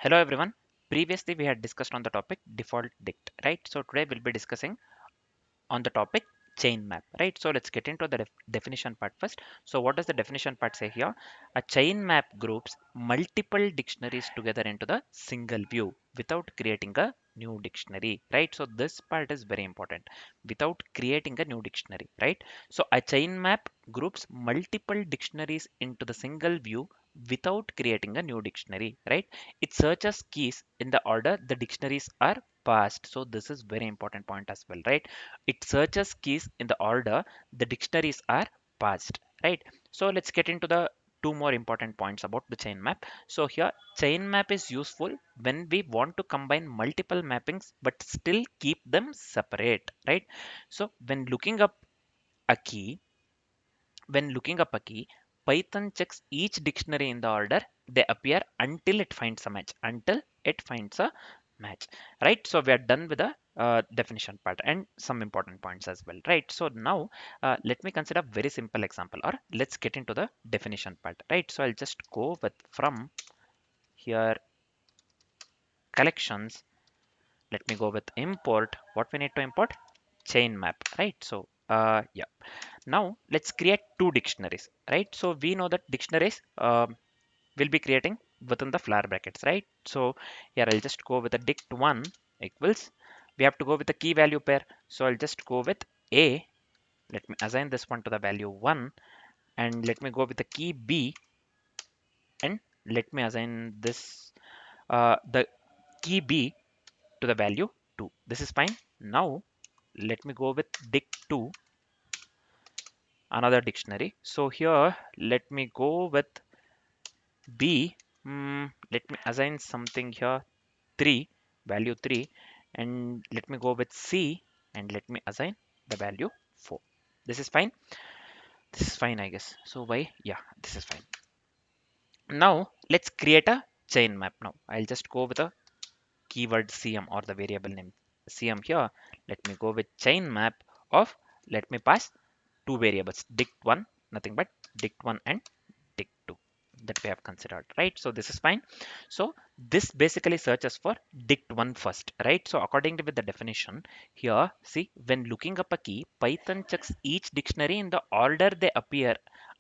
Hello everyone. Previously we had discussed on the topic default dict, right? So today we'll be discussing on the topic chain map, right? So let's get into the definition part first. So what does the definition part say here? A chain map groups multiple dictionaries together into the single view without creating a new dictionary, right? So this part is very important. Without creating a new dictionary, right? So a chain map groups multiple dictionaries into the single view without creating a new dictionary, right? It searches keys in the order the dictionaries are passed. So this is very important point as well, right? It searches keys in the order the dictionaries are passed, right? So let's get into the two more important points about the chain map. So here chain map is useful when we want to combine multiple mappings but still keep them separate, right? So when looking up a key, Python checks each dictionary in the order they appear until it finds a match. Until it finds a match, right? So we are done with the definition part and some important points as well, right? So now let me consider a very simple example, or let's get into the definition part, right? So I'll just go with from here collections. Let me go with import. What we need to import? Chain map, right? So yeah. Now let's create two dictionaries, right? So we know that dictionaries will be creating within the flower brackets, right? So here I'll just go with a dict1 equals, we have to go with the key value pair. So I'll just go with a, let me assign this one to the value 1, and let me go with the key b, and let me assign this the key b to the value 2. This is fine. Now let me go with dict2, another dictionary. So here let me go with b. Let me assign something here, 3, value 3, and let me go with c, and let me assign the value 4. This is fine. This is fine, I guess. So why? Yeah, this is fine. Now let's create a chain map. Now I'll just go with a keyword cm, or the variable name cm here. Let me go with chain map of, let me pass two variables, dict1, nothing but dict1 and dict2, that we have considered, right? So this is fine. So this basically searches for dict1 first, right? So according to with the definition here, see, when looking up a key, Python checks each dictionary in the order they appear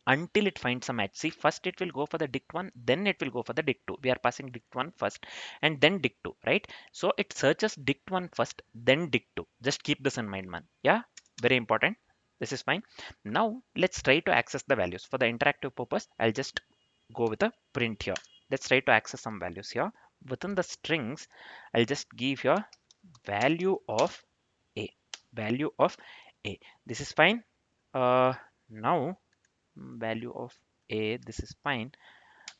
until it finds a match. See, first it will go for the dict1, then it will go for the dict2. We are passing dict1 first and then dict2, right? So it searches dict1 first, then dict2. Just keep this in mind, man. Yeah, very important. This is fine. Now let's try to access the values. For the interactive purpose, I'll just go with a print here. Let's try to access some values here. Within the strings, I'll just give here value of a. Value of a. This is fine. Now value of a. This is fine.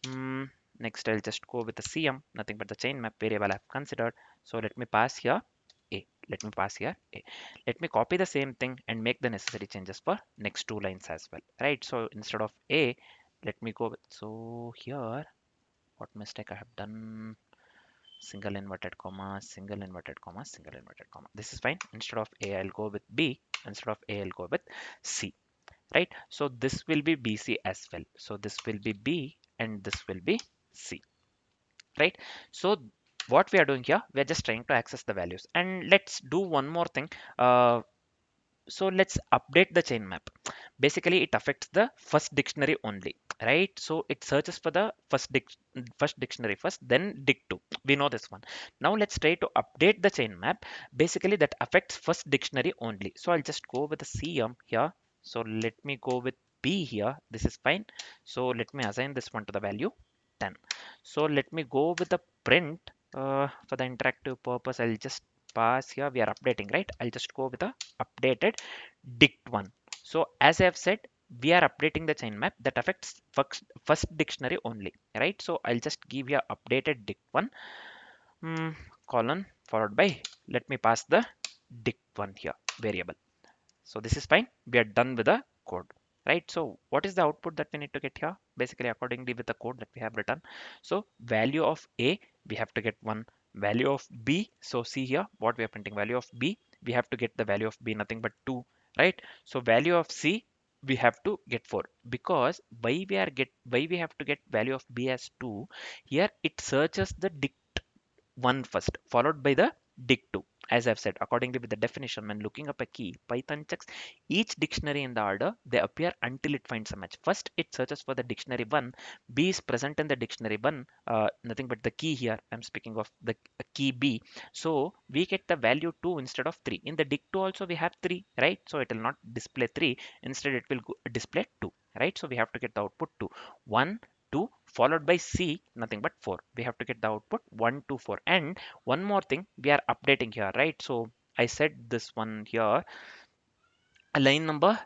Mm, Next, I'll just go with the CM, nothing but the chain map variable I've considered. So let me pass here a. Let me pass here a. Let me copy the same thing and make the necessary changes for next two lines as well, right? So instead of a, let me go with, so here, what mistake I have done? Single inverted comma, single inverted comma, single inverted comma. This is fine. Instead of a, I'll go with b. Instead of a, I'll go with c, right? So this will be bc as well. So this will be b and this will be c, right? So what we are doing here, we are just trying to access the values. And let's do one more thing. So let's update the chain map. Basically it affects the first dictionary only, right? So it searches for the first dictionary first, then dict2. We know this one. Now let's try to update the chain map. Basically that affects first dictionary only. So I'll just go with the cm here. So let me go with b here. This is fine. So let me assign this one to the value 10. So let me go with the print. For the interactive purpose, I'll just pass here. We are updating, right? I'll just go with the updated dict1. So as I have said, we are updating the chain map that affects first dictionary only, right? So I'll just give you updated dict1 colon followed by, let me pass the dict1 here variable. So this is fine. We are done with the code, right? So what is the output that we need to get here? Basically accordingly with the code that we have written. So value of a, we have to get 1. Value of b, so see here what we are printing, value of b, we have to get the value of b, nothing but 2, right? So value of c, we have to get 4. Because why we have to get value of b as 2, here it searches the dict 1 first, followed by the dict2. As I've said, accordingly with the definition, when looking up a key, Python checks each dictionary in the order they appear until it finds a match. First, it searches for the dictionary 1. B is present in the dictionary 1, nothing but the key here. I'm speaking of the key B. So we get the value 2 instead of 3. In the dict2 also we have 3, right? So it will not display 3. Instead, it will display 2, right? So we have to get the output 2. 1, 2 followed by C, nothing but 4. We have to get the output 1, 2, 4. And one more thing we are updating here, right? So I said this one here, a line number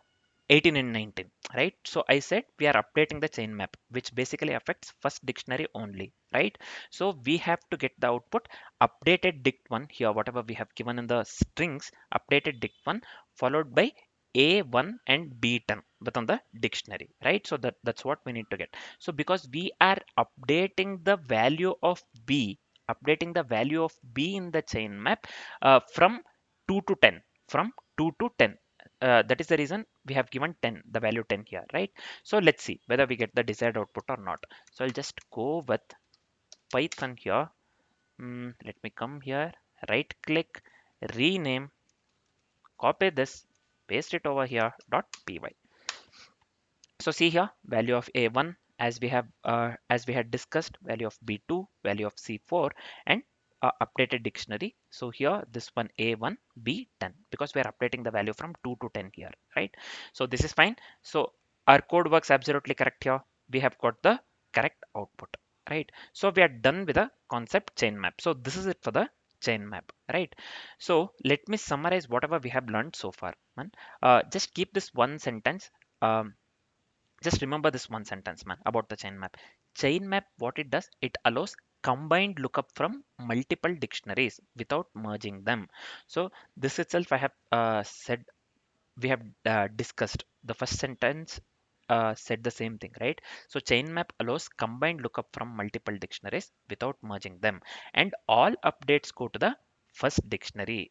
18 and 19, right? So I said we are updating the chain map, which basically affects first dictionary only, right? So we have to get the output updated dict1 here, whatever we have given in the strings, updated dict1 followed by a1 and b10 within the dictionary, right? So that's what we need to get. So because we are updating the value of b, updating the value of b in the chain map from 2 to 10, from 2 to 10, that is the reason we have given 10, the value 10 here, right? So let's see whether we get the desired output or not. So I'll just go with Python here. Let me come here, right click, rename, copy this, paste it over here, .py. So see here, value of A1, as we had discussed, value of B2, value of C4, and updated dictionary. So here this one A1, B10, because we are updating the value from 2 to 10 here, right? So this is fine. So our code works absolutely correct here. We have got the correct output, right? So we are done with the concept chain map. So this is it for the chain map, right? So let me summarize whatever we have learned so far, man. Just keep this one sentence. Um, just remember this one sentence, man, about the chain map. Chain map, what it does, it allows combined lookup from multiple dictionaries without merging them. So this itself I have said, we have discussed. The first sentence said the same thing, right? So chain map allows combined lookup from multiple dictionaries without merging them, and all updates go to the first dictionary.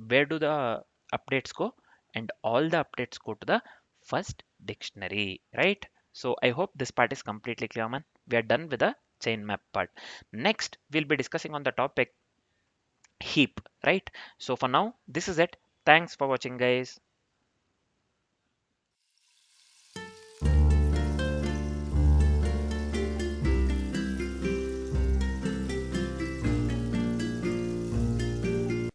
Where do the updates go? And all the updates go to the first dictionary, right? So I hope this part is completely clear, man. We are done with the chain map part. Next we'll be discussing on the topic heap, right? So for now this is it. Thanks for watching, guys.